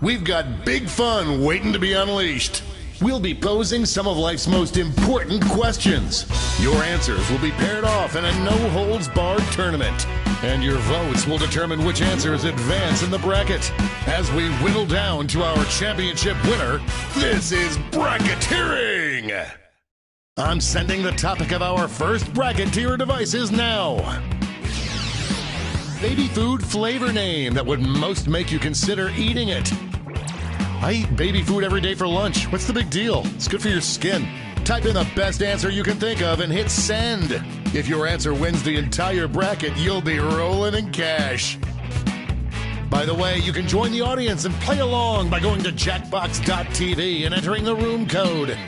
We've got big fun waiting to be unleashed. We'll be posing some of life's most important questions. Your answers will be paired off in a no-holds-barred tournament. And your votes will determine which answers advance in the bracket. As we whittle down to our championship winner, this is bracketeering! I'm sending the topic of our first bracketeer devices now. Baby food flavor name that would most make you consider eating it. I eat baby food every day for lunch. What's the big deal? It's good for your skin. Type in the best answer you can think of and hit send. If your answer wins the entire bracket, you'll be rolling in cash. By the way, you can join the audience and play along by going to Jackbox.tv and entering the room code.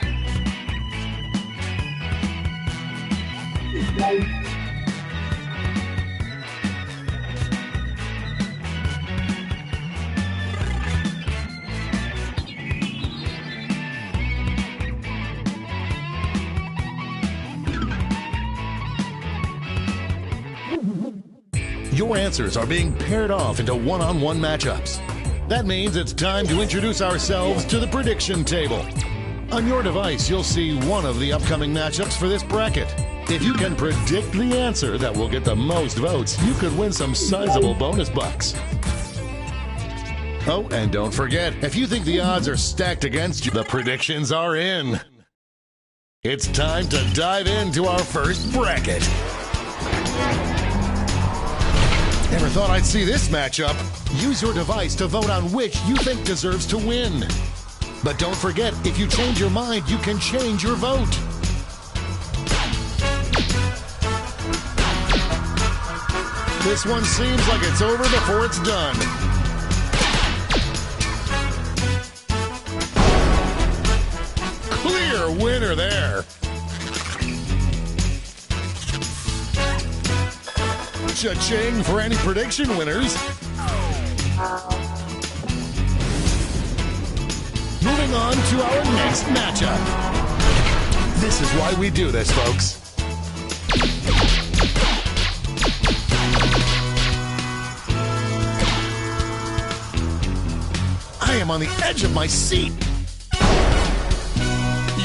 Your answers are being paired off into one-on-one matchups. That means it's time to introduce ourselves to the prediction table. On your device, you'll see one of the upcoming matchups for this bracket. If you can predict the answer that will get the most votes, you could win some sizable bonus bucks. Oh, and don't forget, if you think the odds are stacked against you, the predictions are in. It's time to dive into our first bracket. Never thought I'd see this matchup. Use your device to vote on which you think deserves to win. But don't forget, if you change your mind, you can change your vote. This one seems like it's over before it's done. Clear winner there. Cha-ching for any prediction winners. Moving on to our next matchup. This is why we do this, folks. I am on the edge of my seat.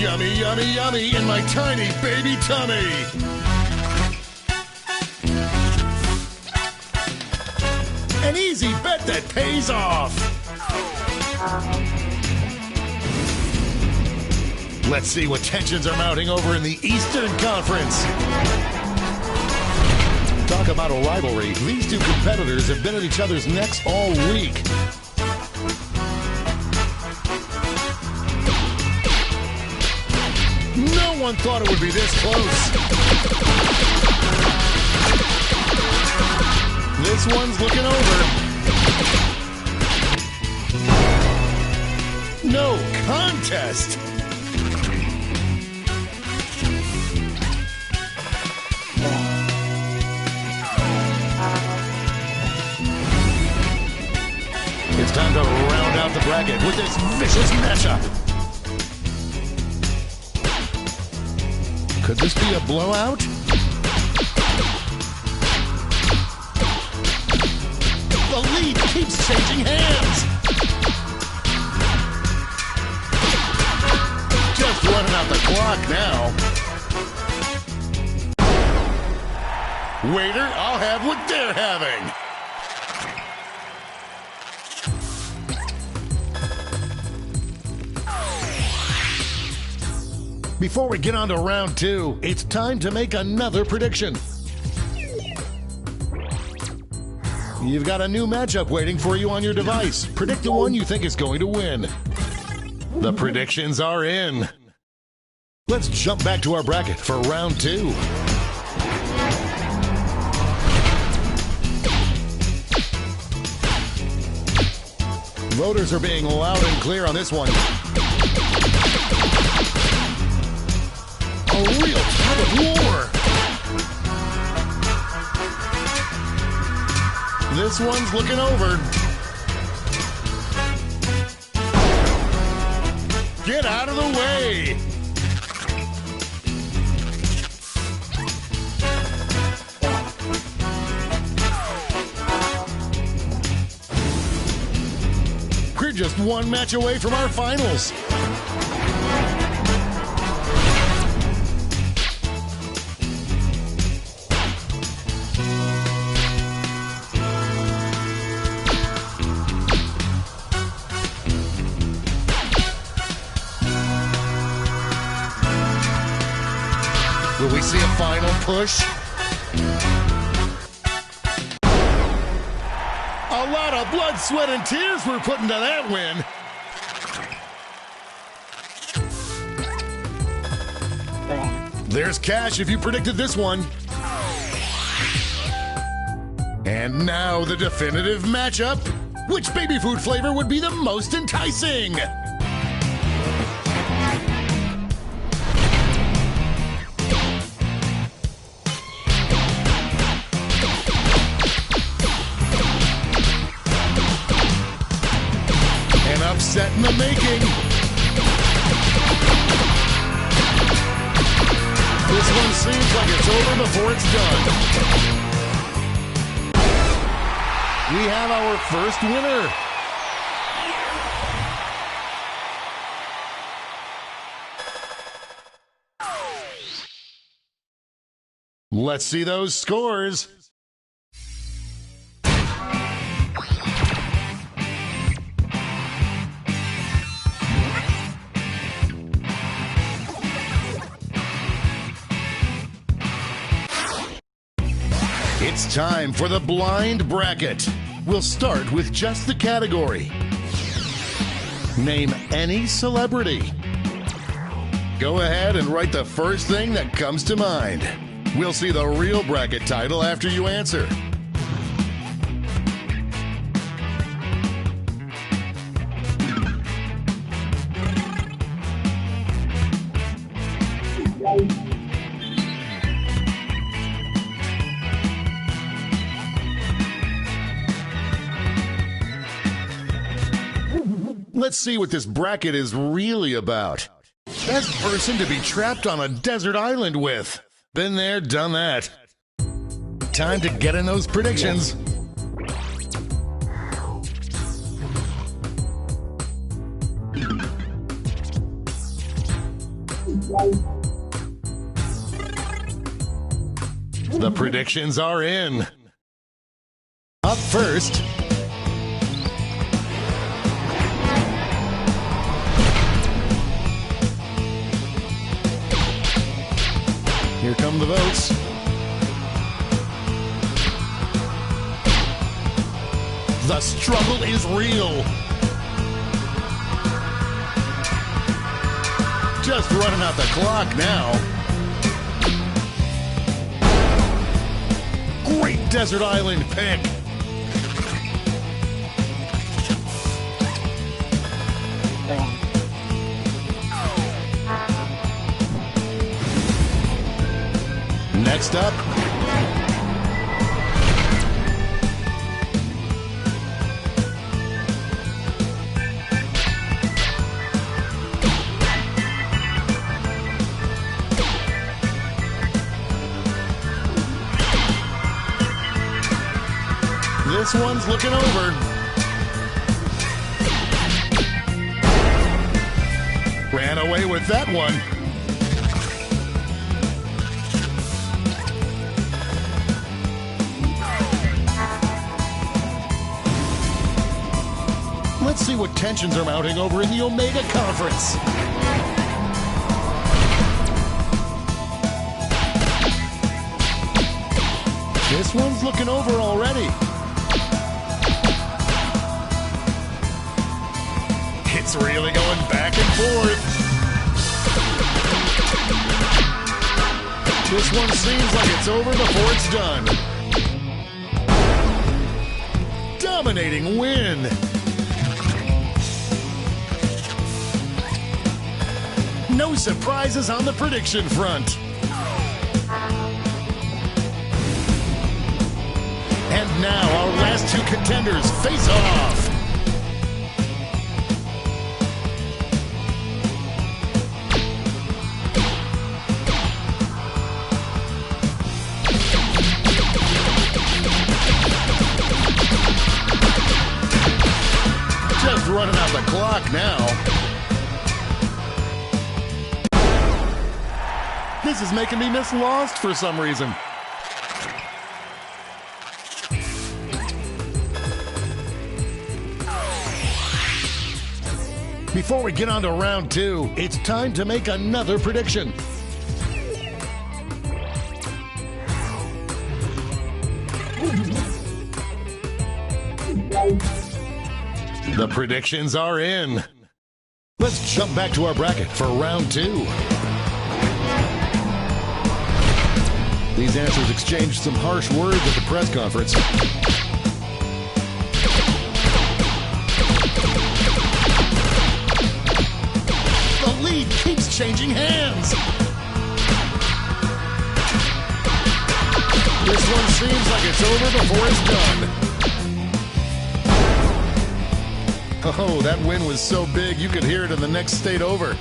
Yummy, yummy, yummy in my tiny baby tummy. An easy bet that pays off. Let's see what tensions are mounting over in the Eastern Conference. Talk about a rivalry. These two competitors have been at each other's necks all week. No one thought it would be this close. This one's looking over. No contest. It's time to round out the bracket with this vicious matchup. Could this be a blowout? The lead keeps changing hands. Just running out the clock now. Waiter, I'll have what they're having. Before we get on to round two, it's time to make another prediction. You've got a new matchup waiting for you on your device. Predict the one you think is going to win. The predictions are in. Let's jump back to our bracket for round two. Voters are being loud and clear on this one. A real tug of war. This one's looking over. Get out of the way. We're just one match away from our finals. Will we see a final push? A lot of blood, sweat, and tears we're putting to that win. There's cash if you predicted this one. And now the definitive matchup. Which baby food flavor would be the most enticing? Upset in the making. This one seems like it's over before it's done. We have our first winner. Let's see those scores. It's time for the blind bracket. We'll start with just the category. Name any celebrity. Go ahead and write the first thing that comes to mind. We'll see the real bracket title after you answer. Let's see what this bracket is really about. Best person to be trapped on a desert island with. Been there, done that. Time to get in those predictions. The predictions are in. Up first, Here come the votes. The struggle is real. Just running out the clock now. Great desert island pick. Next up, this one's looking over. Ran away with that one. Let's see what tensions are mounting over in the Omega Conference. This one's looking over already. It's really going back and forth. This one seems like it's over before it's done. Dominating win. No surprises on the prediction front. And now our last two contenders face off. Just running out the clock now. This is making me miss Lost for some reason. Before we get on to round two, it's time to make another prediction. The predictions are in. Let's jump back to our bracket for round two. These answers exchanged some harsh words at the press conference. The lead keeps changing hands. This one seems like it's over before it's done. Oh, that win was so big you could hear it in the next state over.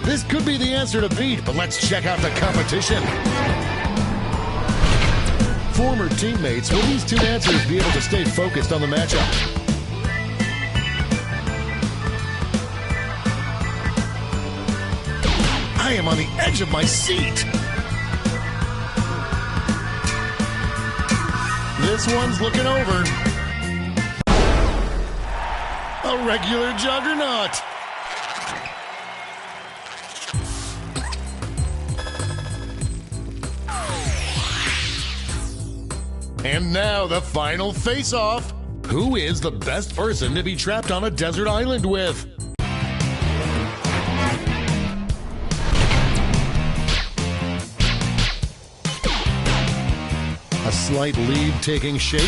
This could be the answer to beat, but let's check out the competition. Former teammates, will these two answers be able to stay focused on the matchup? I am on the edge of my seat. This one's looking over. A regular juggernaut. And now the final face-off. Who is the best person to be trapped on a desert island with? A slight lead taking shape.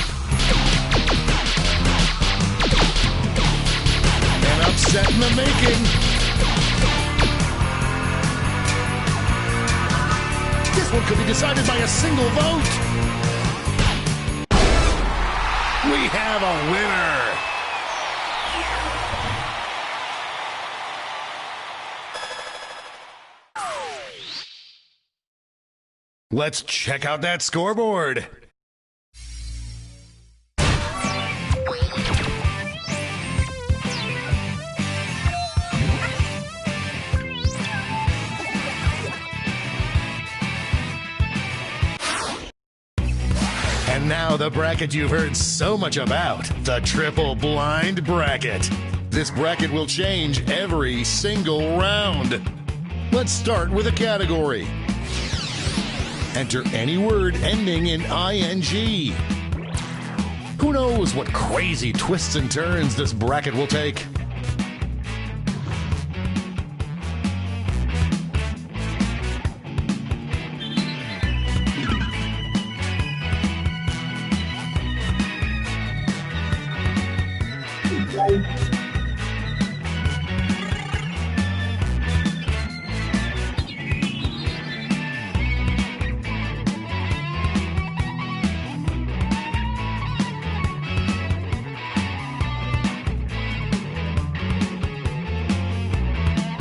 An upset in the making. This one could be decided by a single vote. We have a winner. Let's check out that scoreboard. And And now the bracket you've heard so much about, the triple blind bracket. This bracket will change every single round. Let's start with a category. Enter any word ending in ing. Who knows what crazy twists and turns this bracket will take?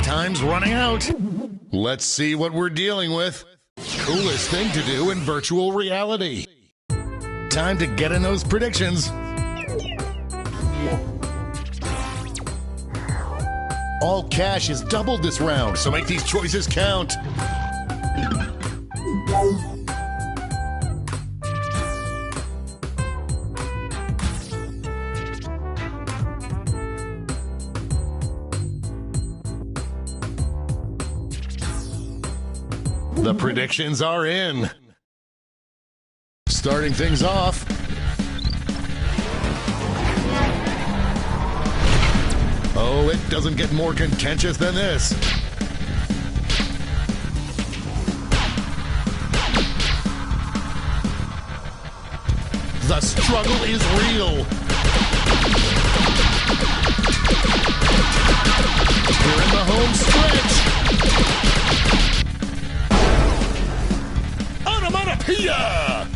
Time's running out. Let's see what we're dealing with. Coolest thing to do in virtual reality. Time to get in those predictions. All cash is doubled this round, so make these choices count. The predictions are in. Starting things off. Oh, it doesn't get more contentious than this. The struggle is real. We're in the home stretch. Onomatopoeia!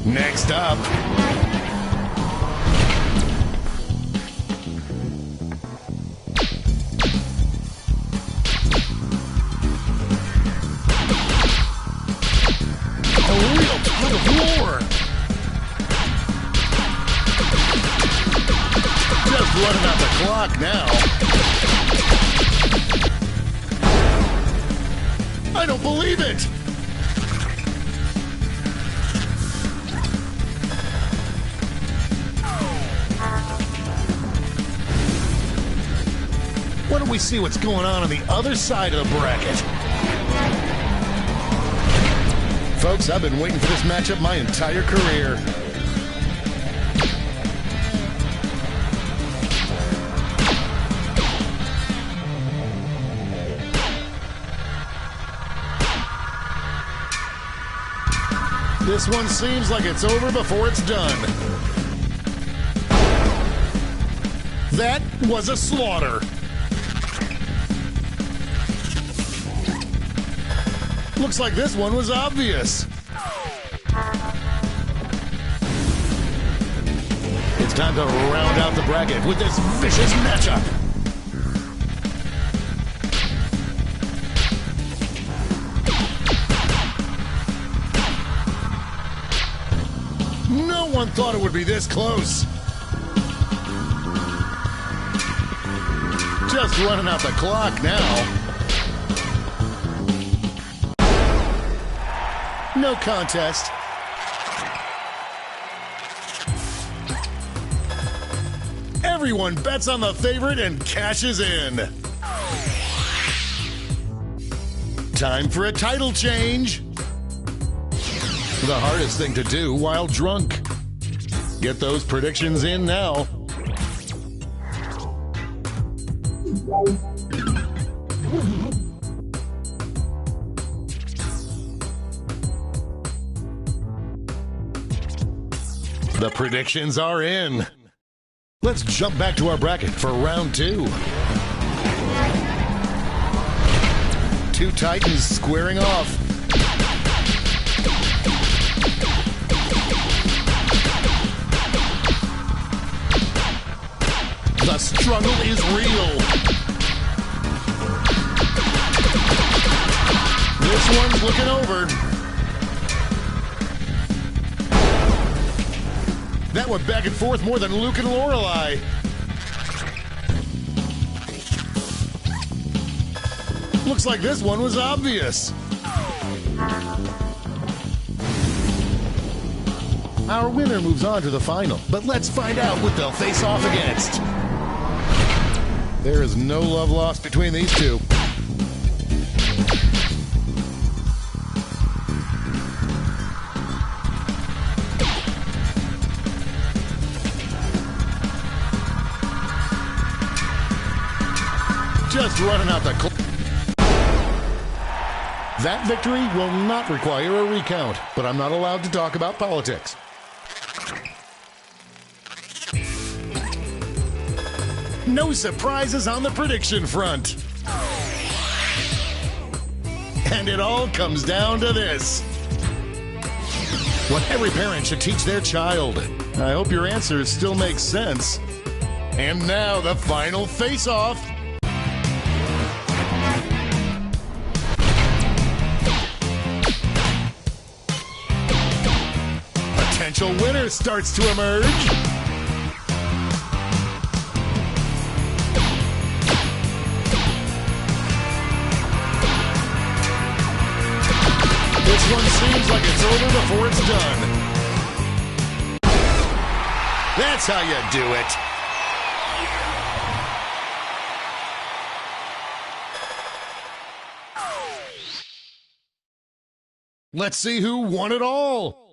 Next up. A real tug of war. Just running out the clock now. I don't believe it. Why don't we see what's going on the other side of the bracket? Folks, I've been waiting for this matchup my entire career. This one seems like it's over before it's done. That was a slaughter. Looks like this one was obvious. It's time to round out the bracket with this vicious matchup. No one thought it would be this close. Just running out the clock now. No contest. Everyone bets on the favorite and cashes in. Time for a title change. The hardest thing to do while drunk. Get those predictions in now. The predictions are in. Let's jump back to our bracket for round two. Two Titans squaring off. The struggle is real. This one's looking over. That went back and forth more than Luke and Lorelei. Looks like this one was obvious. Our winner moves on to the final, but let's find out what they'll face off against. There is no love lost between these two. Just running out the clock. That victory will not require a recount, but I'm not allowed to talk about politics. No surprises on the prediction front. And it all comes down to this: what every parent should teach their child. I hope your answers still make sense. And now the final face-off. Potential winner starts to emerge. This one seems like it's over before it's done. That's how you do it. Let's see who won it all.